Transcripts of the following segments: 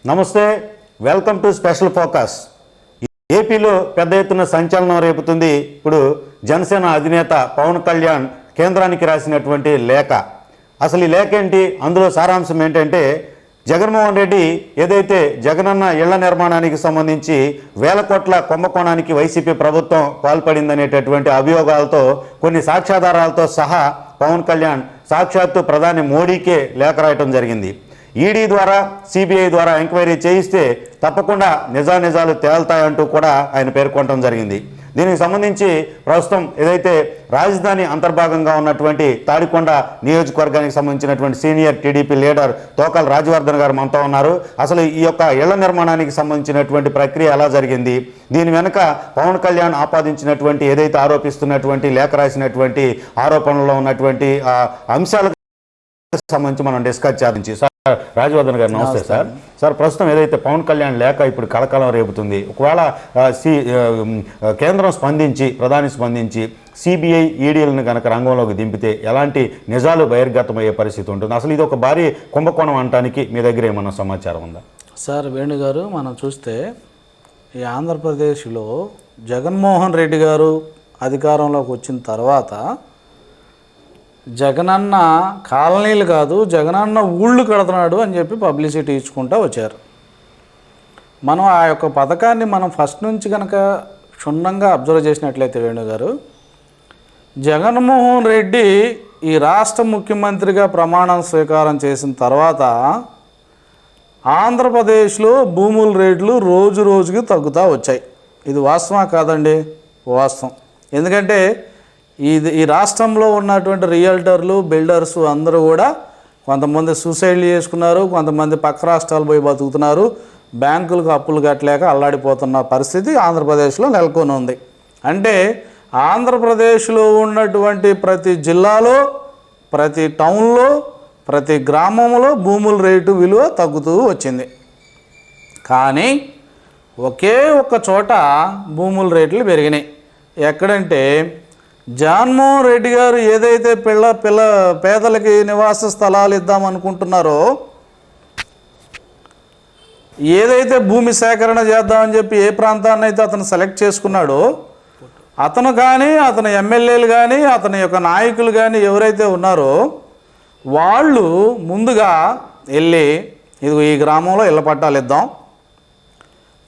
నమస్తే, welcome to special focus. ఏపీలో పెద్ద ఎత్తున సంచలనం రేపుతుంది. ఇప్పుడు జనసేన అధినేత పవన్ కళ్యాణ్ కేంద్రానికి రాసినటువంటి లేఖ. అసలు ఈ లేఖ ఏంటి, అందులో సారాంశం ఏంటంటే, జగన్మోహన్ రెడ్డి ఏదైతే జగనన్న ఇళ్ల నిర్మాణానికి సంబంధించి వేల కోట్ల కుంభకోణానికి వైసీపీ ప్రభుత్వం పాల్పడిందనేటటువంటి అభియోగాలతో కొన్ని సాక్ష్యాధారాలతో సహా పవన్ కళ్యాణ్ సాక్షాత్తు ప్రధాని మోడీకే లేఖ రాయటం జరిగింది. ఈడీ ద్వారా సిబిఐ ద్వారా ఎంక్వైరీ చేయిస్తే తప్పకుండా నిజానిజాలు తేల్తాయంటూ కూడా ఆయన పేర్కొనడం జరిగింది. దీనికి సంబంధించి ప్రస్తుతం ఏదైతే రాజధాని అంతర్భాగంగా ఉన్నటువంటి తాడికొండ నియోజకవర్గానికి సంబంధించినటువంటి సీనియర్ టీడీపీ లీడర్ తోకల రాజవర్ధన్ గారు మనతో ఉన్నారు. అసలు ఈ యొక్క ఇళ్ల నిర్మాణానికి సంబంధించినటువంటి ప్రక్రియ ఎలా జరిగింది, దీని వెనుక పవన్ కళ్యాణ్ ఆపాదించినటువంటి ఏదైతే ఆరోపిస్తున్నటువంటి లేఖ రాసినటువంటి ఆరోపణలో ఉన్నటువంటి అంశాలకు సంబంధించి మనం డిస్కస్ చేయించి. సార్ రాజవర్ధన్ గారు నమస్తే. సార్ ప్రస్తుతం ఏదైతే పవన్ కళ్యాణ్ లేఖ ఇప్పుడు కలకలం రేపుతుంది, ఒకవేళ కేంద్రం స్పందించి ప్రధాని స్పందించి సిబిఐ ఈడీలను కనుక రంగంలోకి దింపితే ఎలాంటి నిజాలు బహిర్గతమయ్యే పరిస్థితి ఉంటుంది? అసలు ఇది ఒక భారీ కుంభకోణం అనడానికి మీ దగ్గర ఏమన్నా సమాచారం ఉందా? సార్ వేణుగారు, మనం చూస్తే ఈ ఆంధ్రప్రదేశ్లో జగన్మోహన్ రెడ్డి గారు అధికారంలోకి వచ్చిన తర్వాత జగనన్న కాలనీలు కాదు, జగనన్న ఊళ్ళు కడుతున్నాడు అని చెప్పి పబ్లిసిటీ ఇచ్చుకుంటూ వచ్చారు. మనం ఆ యొక్క పథకాన్ని మనం ఫస్ట్ నుంచి కనుక క్షుణ్ణంగా అబ్జర్వ్ చేసినట్లయితే వేణుగారు, జగన్మోహన్ రెడ్డి ఈ రాష్ట్ర ముఖ్యమంత్రిగా ప్రమాణం స్వీకారం చేసిన తర్వాత ఆంధ్రప్రదేశ్లో భూముల రేట్లు రోజు రోజుకి తగ్గుతూ వచ్చాయి. ఇది వాస్తవా కాదండి? వాస్తవం. ఎందుకంటే ఈ రాష్ట్రంలో ఉన్నటువంటి రియల్టర్లు, బిల్డర్స్ అందరూ కూడా కొంతమంది సూసైడ్లు చేసుకున్నారు, కొంతమంది పక్క రాష్ట్రాలు పోయి బతుకుతున్నారు, బ్యాంకులకు అప్పులు కట్టలేక అల్లాడిపోతున్న పరిస్థితి ఆంధ్రప్రదేశ్లో నెలకొని ఉంది. అంటే ఆంధ్రప్రదేశ్లో ఉన్నటువంటి ప్రతి జిల్లాలో, ప్రతి టౌన్లో, ప్రతి గ్రామంలో భూముల రేటు విలువ తగ్గుతూ వచ్చింది. కానీ ఒకే ఒక్క చోట భూముల రేట్లు పెరిగినాయి. ఎక్కడంటే జగన్మోహన్ రెడ్డి గారు ఏదైతే పేదలకి నివాస స్థలాలు ఇద్దామనుకుంటున్నారో, ఏదైతే భూమి సేకరణ చేద్దామని చెప్పి ఏ ప్రాంతాన్ని అయితే అతను సెలెక్ట్ చేసుకున్నాడో, అతను కానీ అతని ఎమ్మెల్యేలు కానీ అతని యొక్క నాయకులు కానీ ఎవరైతే ఉన్నారో వాళ్ళు ముందుగా వెళ్ళి ఇదిగో ఈ గ్రామంలో ఇళ్ల పట్టాలు ఇద్దాం,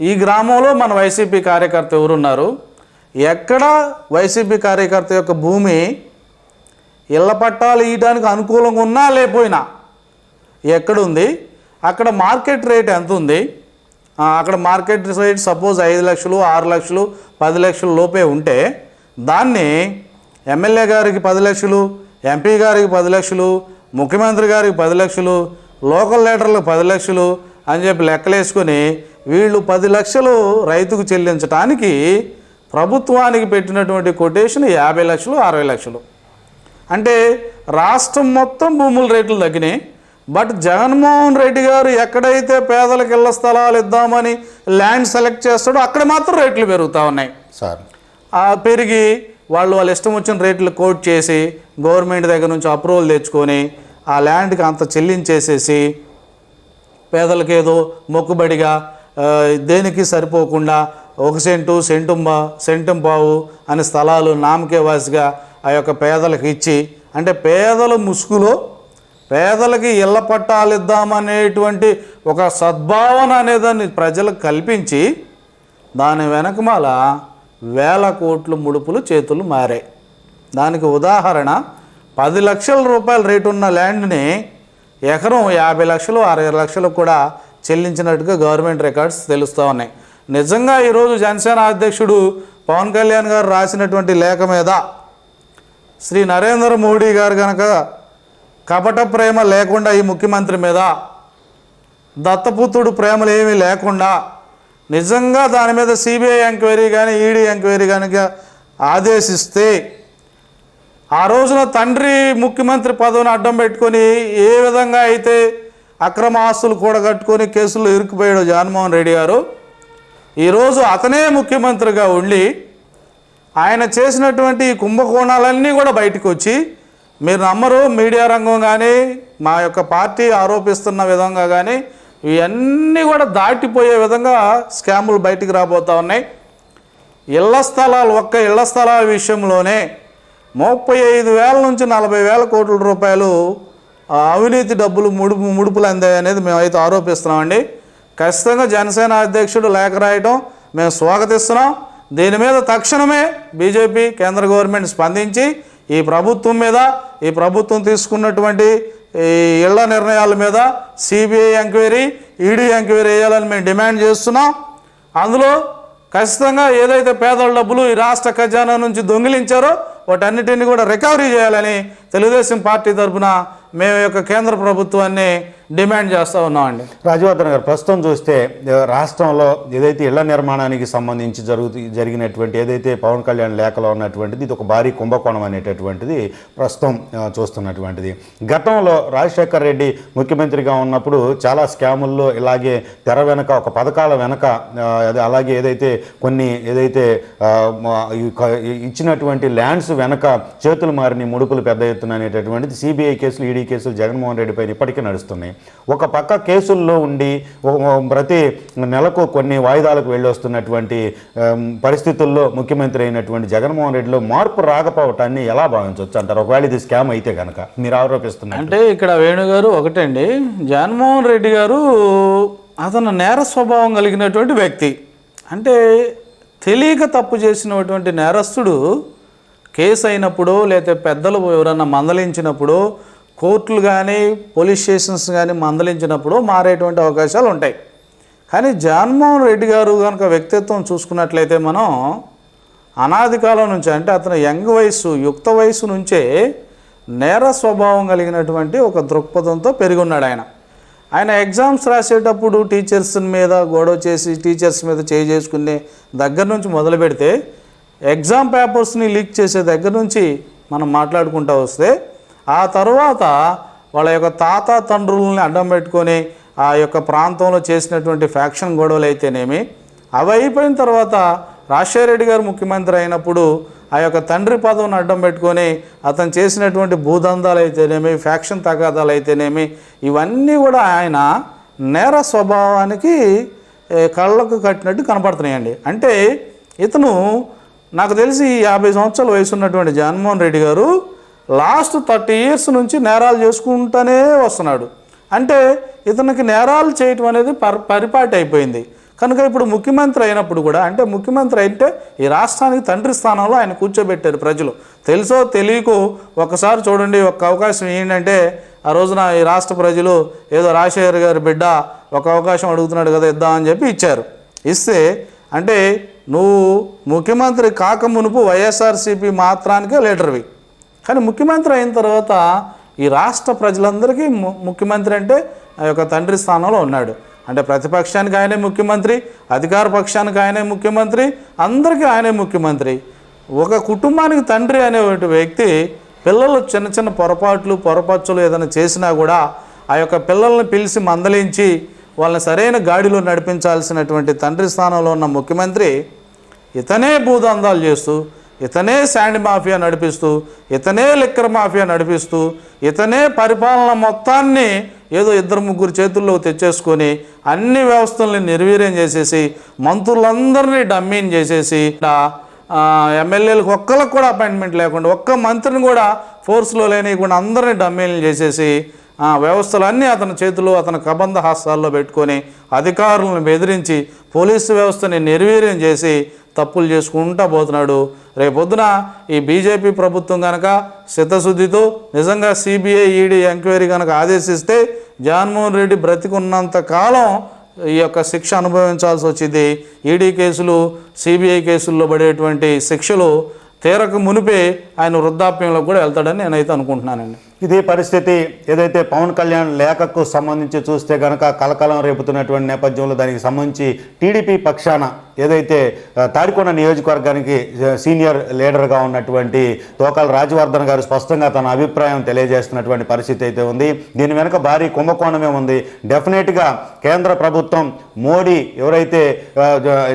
ఈ గ్రామంలో మన వైసీపీ కార్యకర్త ఎవరున్నారు, ఎక్కడ వైసీపీ కార్యకర్త యొక్క భూమి ఇళ్ల పట్టాలు ఇవ్వడానికి అనుకూలంగా ఉన్నా లేకపోయినా ఎక్కడుంది, అక్కడ మార్కెట్ రేట్ ఎంత ఉంది, అక్కడ మార్కెట్ రేట్ సపోజ్ 5 లక్షలు, 6 లక్షలు, 10 లక్షల లోపే ఉంటే దాన్ని ఎమ్మెల్యే గారికి 10 లక్షలు, ఎంపీ గారికి 10 లక్షలు, ముఖ్యమంత్రి గారికి 10 లక్షలు, లోకల్ లీడర్లకు 10 లక్షలు అని చెప్పి లెక్కలేసుకొని వీళ్ళు 10 లక్షలు రైతుకు చెల్లించడానికి ప్రభుత్వానికి పెట్టినటువంటి కొటేషన్ 50 లక్షలు, 60 లక్షలు. అంటే రాష్ట్రం మొత్తం భూముల రేట్లు తగ్గినాయి. బట్ జగన్మోహన్ రెడ్డి గారు ఎక్కడైతే పేదలకు ఇళ్ల స్థలాలు ఇద్దామని ల్యాండ్ సెలెక్ట్ చేస్తాడో అక్కడ మాత్రం రేట్లు పెరుగుతూ ఉన్నాయి సార్. పెరిగి వాళ్ళ ఇష్టం వచ్చిన రేట్లు కోట్ చేసి గవర్నమెంట్ దగ్గర నుంచి అప్రూవల్ తెచ్చుకొని ఆ ల్యాండ్కి అంత చెల్లించేసేసి పేదలకు ఏదో మొక్కుబడిగా దేనికి సరిపోకుండా 1 సెంటు, సెంటు పావు అనే స్థలాలు నామకే వాసిగా ఆ యొక్క పేదలకు ఇచ్చి, అంటే పేదల ముసుగులో పేదలకి ఇళ్ల పట్టాలు ఇద్దామనేటువంటి ఒక సద్భావన అనేదాన్ని ప్రజలకు కల్పించి దాని వెనకమాల వేల కోట్ల ముడుపులు చేతులు మారాయి. దానికి ఉదాహరణ 10 లక్షల రూపాయల రేటు ఉన్న ల్యాండ్ని ఎకరం 50 లక్షలు, 60 లక్షలు కూడా చెల్లించినట్టుగా గవర్నమెంట్ రికార్డ్స్ తెలుస్తూ ఉన్నాయి. నిజంగా ఈరోజు జనసేన అధ్యక్షుడు పవన్ కళ్యాణ్ గారు రాసినటువంటి లేఖ మీద శ్రీ నరేంద్ర మోడీ గారు కనుక కపట ప్రేమ లేకుండా ఈ ముఖ్యమంత్రి మీద దత్తపుత్రుడు ప్రేమలు ఏమీ లేకుండా నిజంగా దాని మీద సిబిఐ ఎంక్వైరీ కానీ ఈడీ ఎంక్వైరీ కనుక ఆదేశిస్తే ఆ రోజున తండ్రి ముఖ్యమంత్రి పదవిని అడ్డం పెట్టుకొని ఏ విధంగా అయితే అక్రమ ఆస్తులు కూడగట్టుకొని కేసుల్లో ఇరుక్కుపోయాడు జగన్మోహన్ రెడ్డి గారు, ఈరోజు అతనే ముఖ్యమంత్రిగా ఉండి ఆయన చేసినటువంటి కుంభకోణాలన్నీ కూడా బయటకు వచ్చి మీరు నమ్మరు, మీడియా రంగం కానీ మా యొక్క పార్టీ ఆరోపిస్తున్న విధంగా కానీ ఇవన్నీ కూడా దాటిపోయే విధంగా స్కాములు బయటికి రాబోతూ ఉన్నాయి. ఇళ్ల స్థలాలు, ఒక్క ఇళ్ల స్థలాల విషయంలోనే 35,000 నుంచి 40,000 కోట్ల రూపాయలు అవినీతి డబ్బులు ముడుపులు అందాయనేది మేమైతే ఆరోపిస్తున్నామండి. ఖచ్చితంగా జనసేన అధ్యక్షుడు లేఖ రాయటం మేము స్వాగతిస్తున్నాం. దీని మీద తక్షణమే బీజేపీ కేంద్ర గవర్నమెంట్ స్పందించి ఈ ప్రభుత్వం మీద, ఈ ప్రభుత్వం తీసుకున్నటువంటి ఈ ఇళ్ల నిర్ణయాల మీద సిబిఐ ఎంక్వైరీ, ఈడీ ఎంక్వైరీ వేయాలని మేము డిమాండ్ చేస్తున్నాం. అందులో ఖచ్చితంగా ఏదైతే పేదల డబ్బులు ఈ రాష్ట్ర ఖజానా నుంచి దొంగిలించారో వాటన్నిటిని కూడా రికవరీ చేయాలని తెలుగుదేశం పార్టీ తరఫున మేము యొక్క కేంద్ర ప్రభుత్వాన్ని డిమాండ్ చేస్తూ ఉన్నామండి. రాజవర్ధన్ గారు, ప్రస్తుతం చూస్తే రాష్ట్రంలో ఏదైతే ఇళ్ల నిర్మాణానికి సంబంధించి జరిగినటువంటి ఏదైతే పవన్ కళ్యాణ్ లేఖలో ఉన్నటువంటిది ఇది ఒక భారీ కుంభకోణం అనేటటువంటిది ప్రస్తుతం చూస్తున్నటువంటిది. గతంలో రాజశేఖర్ రెడ్డి ముఖ్యమంత్రిగా ఉన్నప్పుడు చాలా స్కాముల్లో ఇలాగే తెర వెనక, ఒక పథకాల వెనక, అలాగే ఏదైతే కొన్ని ఇచ్చినటువంటి ల్యాండ్స్ వెనక చేతులు మారిన ముడుపులు పెద్ద ఎత్తున అనేటటువంటిది సిబిఐ కేసులు, ఈడీ కేసులు జగన్మోహన్ రెడ్డి పైన ఇప్పటికీ నడుస్తున్నాయి. ఒక పక్క కేసుల్లో ఉండి ప్రతి నెలకు కొన్ని వాయిదాలకు వెళ్ళి వస్తున్నటువంటి పరిస్థితుల్లో ముఖ్యమంత్రి అయినటువంటి జగన్మోహన్ రెడ్డిలో మార్పు రాకపోవటాన్ని ఎలా భావించవచ్చు అంటారు, ఒకవేళ ఇది స్కామ్ అయితే కనుక మీరు ఆరోపిస్తున్నారు? అంటే ఇక్కడ వేణుగారు ఒకటండి, జగన్మోహన్ రెడ్డి గారు అతను నేర స్వభావం కలిగినటువంటి వ్యక్తి. అంటే తెలియక తప్పు చేసినటువంటి నేరస్తుడు కేసు అయినప్పుడు, లేకపోతే పెద్దలు ఎవరన్నా మందలించినప్పుడు, కోర్టులు కానీ పోలీస్ స్టేషన్స్ కానీ మందలించినప్పుడు మారేటువంటి అవకాశాలు ఉంటాయి. కానీ జగన్మోహన్ రెడ్డి గారు కనుక వ్యక్తిత్వం చూసుకున్నట్లయితే మనం అనాది కాలం నుంచి, అంటే అతను యంగ్ వయసు, యుక్త వయసు నుంచే నేర స్వభావం కలిగినటువంటి ఒక దృక్పథంతో పెరిగి ఉన్నాడు ఆయన ఎగ్జామ్స్ రాసేటప్పుడు టీచర్స్ మీద గొడవ చేసి టీచర్స్ మీద చేసుకునే దగ్గర నుంచి మొదలు పెడితే ఎగ్జామ్ పేపర్స్ని లీక్ చేసే దగ్గర నుంచి మనం మాట్లాడుకుంటూ వస్తే, ఆ తర్వాత వాళ్ళ యొక్క తాత తండ్రులని అడ్డం పెట్టుకొని ఆ యొక్క ప్రాంతంలో చేసినటువంటి ఫ్యాక్షన్ గొడవలు అయితేనేమి, అవి అయిపోయిన తర్వాత రాజశేఖర రెడ్డి గారు ముఖ్యమంత్రి అయినప్పుడు ఆ యొక్క తండ్రి పదవిని అడ్డం పెట్టుకొని అతను చేసినటువంటి భూదందాలు అయితేనేమి, ఫ్యాక్షన్ తగాదాలు అయితేనేమి, ఇవన్నీ కూడా ఆయన నేర స్వభావానికి కళ్ళకు కట్టినట్టు కనపడుతున్నాయండి. అంటే ఇతను నాకు తెలిసి 50 సంవత్సరాల వయసు ఉన్నటువంటి జగన్మోహన్ రెడ్డి గారు లాస్ట్ 30 years నుంచి నేరాలు చేసుకుంటూనే వస్తున్నాడు. అంటే ఇతనికి నేరాలు చేయటం అనేది పరిపాటి అయిపోయింది. కనుక ఇప్పుడు ముఖ్యమంత్రి అయినప్పుడు కూడా, అంటే ముఖ్యమంత్రి అయితే ఈ రాష్ట్రానికి తండ్రి స్థానంలో ఆయన కూర్చోబెట్టారు ప్రజలు. తెలుసో తెలియకో ఒకసారి చూడండి, ఒక్క అవకాశం ఏంటంటే ఆ రోజున ఈ రాష్ట్ర ప్రజలు ఏదో రాజశేఖర్ గారి బిడ్డ ఒక అవకాశం అడుగుతున్నాడు కదా ఇద్దామని చెప్పి ఇచ్చారు. ఇస్తే అంటే నువ్వు ముఖ్యమంత్రి కాక మునుపు వైఎస్ఆర్సీపీ మాత్రానికే లీడర్వి, కానీ ముఖ్యమంత్రి అయిన తర్వాత ఈ రాష్ట్ర ప్రజలందరికీ ముఖ్యమంత్రి అంటే ఆ యొక్క తండ్రి స్థానంలో ఉన్నాడు. అంటే ప్రతిపక్షానికి ఆయనే ముఖ్యమంత్రి, అధికార పక్షానికి ఆయనే ముఖ్యమంత్రి, అందరికీ ఆయనే ముఖ్యమంత్రి. ఒక కుటుంబానికి తండ్రి అనే వ్యక్తి పిల్లలు చిన్న చిన్న పొరపాట్లు ఏదైనా చేసినా కూడా ఆ యొక్క పిల్లల్ని పిలిచి మందలించి వాళ్ళని సరైన గాడిలో నడిపించాల్సినటువంటి తండ్రి స్థానంలో ఉన్న ముఖ్యమంత్రి ఇతనే భూదందాలు చేస్తూ, ఇతనే శాండ్ మాఫియా నడిపిస్తూ, ఇతనే లిక్కర్ మాఫియా నడిపిస్తూ, ఇతనే పరిపాలన మొత్తాన్ని ఏదో 2-3 చేతుల్లో తెచ్చేసుకొని అన్ని వ్యవస్థల్ని నిర్వీర్యం చేసేసి మంత్రులందరినీ డమ్మీని చేసేసి ఎమ్మెల్యేలకు ఒక్కరికి కూడా అపాయింట్మెంట్ లేకుండా, ఒక్క మంత్రిని కూడా ఫోర్స్లో లేనికుండా అందరినీ డమ్మీలు చేసేసి వ్యవస్థలన్నీ అతని చేతుల్లో, అతని కబంధ హస్తాల్లో పెట్టుకొని అధికారులను బెదిరించి పోలీసు వ్యవస్థని నిర్వీర్యం చేసి తప్పులు చేసుకుంటూ పోతున్నాడు. రేపొద్దున ఈ బీజేపీ ప్రభుత్వం కనుక చిత్తశుద్ధితో నిజంగా సిబిఐ ఈడీ ఎంక్వైరీ కనుక ఆదేశిస్తే జగన్మోహన్ రెడ్డి బ్రతికున్నంత కాలం ఈ యొక్క శిక్ష అనుభవించాల్సి వచ్చింది. ఈడీ కేసులు, సిబిఐ కేసుల్లో పడేటువంటి శిక్షలు తీరక మునిపే ఆయన వృద్ధాప్యంలో కూడా వెళ్తాడని నేనైతే అనుకుంటున్నానండి. ఇదే పరిస్థితి ఏదైతే పవన్ కళ్యాణ్ లేఖకు సంబంధించి చూస్తే కనుక కలకలం రేపుతున్నటువంటి నేపథ్యంలో దానికి సంబంధించి టీడీపీ పక్షాన ఏదైతే తాడికొండ నియోజకవర్గానికి సీనియర్ లీడర్గా ఉన్నటువంటి తోకాల రాజవర్ధన్ గారు స్పష్టంగా తన అభిప్రాయం తెలియజేస్తున్నటువంటి పరిస్థితి అయితే ఉంది. దీని వెనుక భారీ కుంభకోణమే ఉంది. డెఫినెట్గా కేంద్ర ప్రభుత్వం మోడీ ఎవరైతే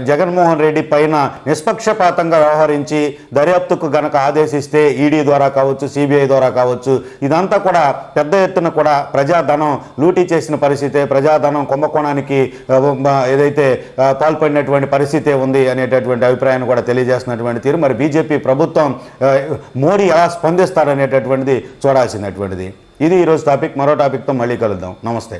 జగన్మోహన్ రెడ్డి పైన నిష్పక్షపాతంగా వ్యవహరించి దర్యాప్తుకు గనక ఆదేశిస్తే ఈడీ ద్వారా కావచ్చు, సిబిఐ ద్వారా కావచ్చు, ఇదంతా కూడా పెద్ద ఎత్తున కూడా ప్రజాధనం లూటీ చేసిన పరిస్థితే, ప్రజాధనం కుంభకోణానికి ఏదైతే పాల్పడినటువంటి పరిస్థితే ఉంది అనేటటువంటి అభిప్రాయాన్ని కూడా తెలియజేస్తున్నటువంటి తీరు. మరి బీజేపీ ప్రభుత్వం మోడీ ఎలా స్పందిస్తారనేటటువంటిది చూడాల్సినటువంటిది. ఇది ఈరోజు టాపిక్. మరో టాపిక్తో మళ్ళీ కలుద్దాం. నమస్తే.